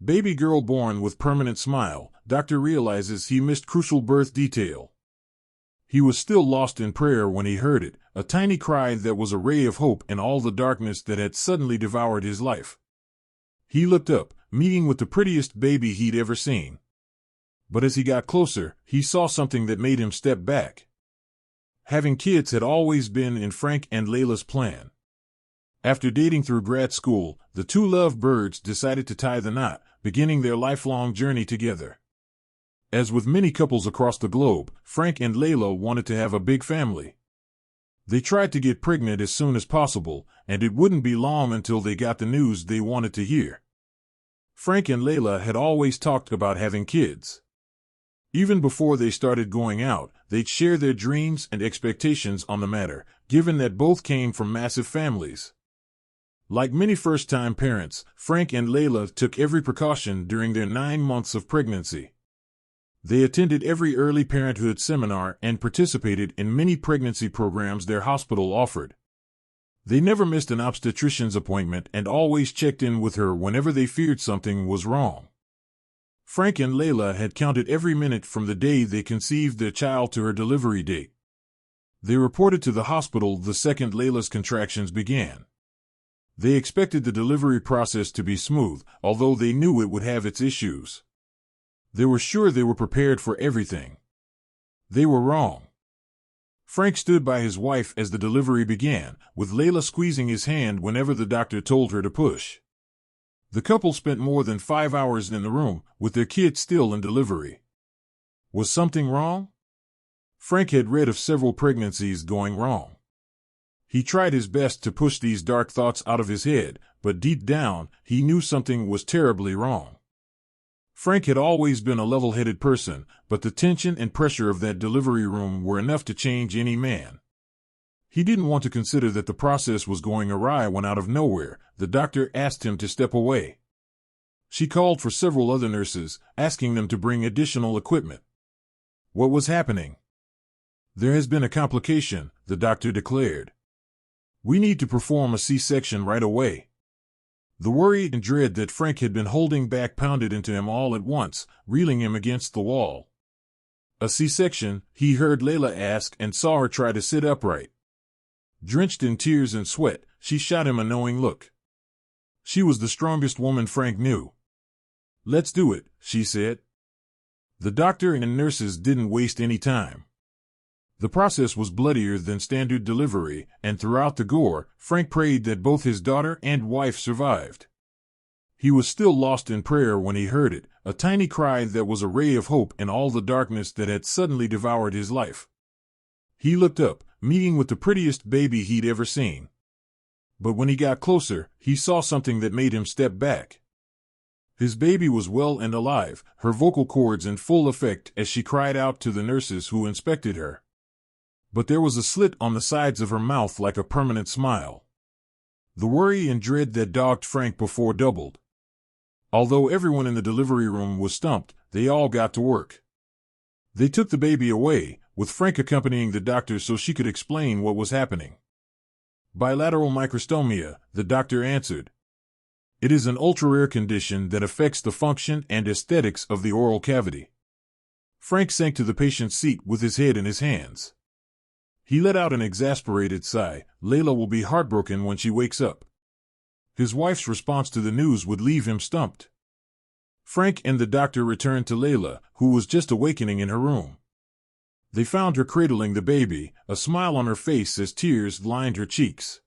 Baby girl born with permanent smile, doctor realizes he missed crucial birth detail. He was still lost in prayer when he heard it, a tiny cry that was a ray of hope in all the darkness that had suddenly devoured his life. He looked up, meeting with the prettiest baby he'd ever seen. But as he got closer, he saw something that made him step back. Having kids had always been in Frank and Layla's plan. After dating through grad school, the two lovebirds decided to tie the knot, beginning their lifelong journey together. As with many couples across the globe, Frank and Layla wanted to have a big family. They tried to get pregnant as soon as possible, and it wouldn't be long until they got the news they wanted to hear. Frank and Layla had always talked about having kids. Even before they started going out, they'd share their dreams and expectations on the matter, given that both came from massive families. Like many first-time parents, Frank and Layla took every precaution during their 9 months of pregnancy. They attended every early parenthood seminar and participated in many pregnancy programs their hospital offered. They never missed an obstetrician's appointment and always checked in with her whenever they feared something was wrong. Frank and Layla had counted every minute from the day they conceived their child to her delivery date. They reported to the hospital the second Layla's contractions began. They expected the delivery process to be smooth, although they knew it would have its issues. They were sure they were prepared for everything. They were wrong. Frank stood by his wife as the delivery began, with Layla squeezing his hand whenever the doctor told her to push. The couple spent more than 5 hours in the room, with their kid still in delivery. Was something wrong? Frank had read of several pregnancies going wrong. He tried his best to push these dark thoughts out of his head, but deep down, he knew something was terribly wrong. Frank had always been a level-headed person, but the tension and pressure of that delivery room were enough to change any man. He didn't want to consider that the process was going awry when out of nowhere, the doctor asked him to step away. She called for several other nurses, asking them to bring additional equipment. What was happening? There has been a complication, the doctor declared. We need to perform a C-section right away. The worry and dread that Frank had been holding back pounded into him all at once, reeling him against the wall. A C-section, he heard Layla ask and saw her try to sit upright. Drenched in tears and sweat, she shot him a knowing look. She was the strongest woman Frank knew. Let's do it, she said. The doctor and nurses didn't waste any time. The process was bloodier than standard delivery, and throughout the gore, Frank prayed that both his daughter and wife survived. He was still lost in prayer when he heard it, a tiny cry that was a ray of hope in all the darkness that had suddenly devoured his life. He looked up, meeting with the prettiest baby he'd ever seen. But when he got closer, he saw something that made him step back. His baby was well and alive, her vocal cords in full effect as she cried out to the nurses who inspected her. But there was a slit on the sides of her mouth like a permanent smile. The worry and dread that dogged Frank before doubled. Although everyone in the delivery room was stumped, they all got to work. They took the baby away, with Frank accompanying the doctor so she could explain what was happening. Bilateral microstomia, the doctor answered. It is an ultra-rare condition that affects the function and aesthetics of the oral cavity. Frank sank to the patient's seat with his head in his hands. He let out an exasperated sigh. Layla will be heartbroken when she wakes up. His wife's response to the news would leave him stumped. Frank and the doctor returned to Layla, who was just awakening in her room. They found her cradling the baby, a smile on her face as tears lined her cheeks.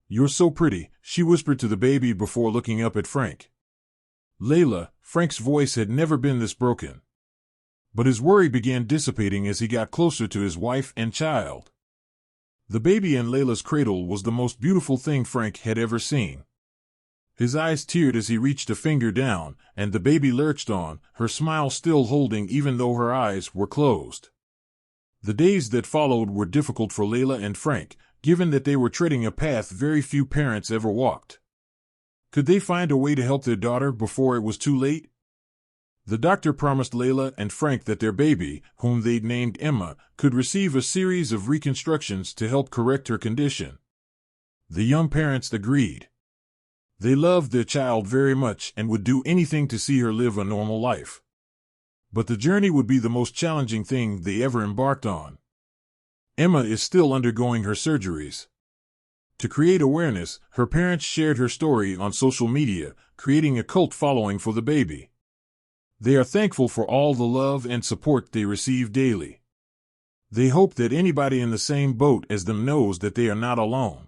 You're so pretty, she whispered to the baby before looking up at Frank. Layla, Frank's voice had never been this broken. But his worry began dissipating as he got closer to his wife and child. The baby in Layla's cradle was the most beautiful thing Frank had ever seen. His eyes teared as he reached a finger down, and the baby lurched on, her smile still holding even though her eyes were closed. The days that followed were difficult for Layla and Frank, given that they were treading a path very few parents ever walked. Could they find a way to help their daughter before it was too late? The doctor promised Layla and Frank that their baby, whom they'd named Emma, could receive a series of reconstructions to help correct her condition. The young parents agreed. They loved their child very much and would do anything to see her live a normal life. But the journey would be the most challenging thing they ever embarked on. Emma is still undergoing her surgeries. To create awareness, her parents shared her story on social media, creating a cult following for the baby. They are thankful for all the love and support they receive daily. They hope that anybody in the same boat as them knows that they are not alone.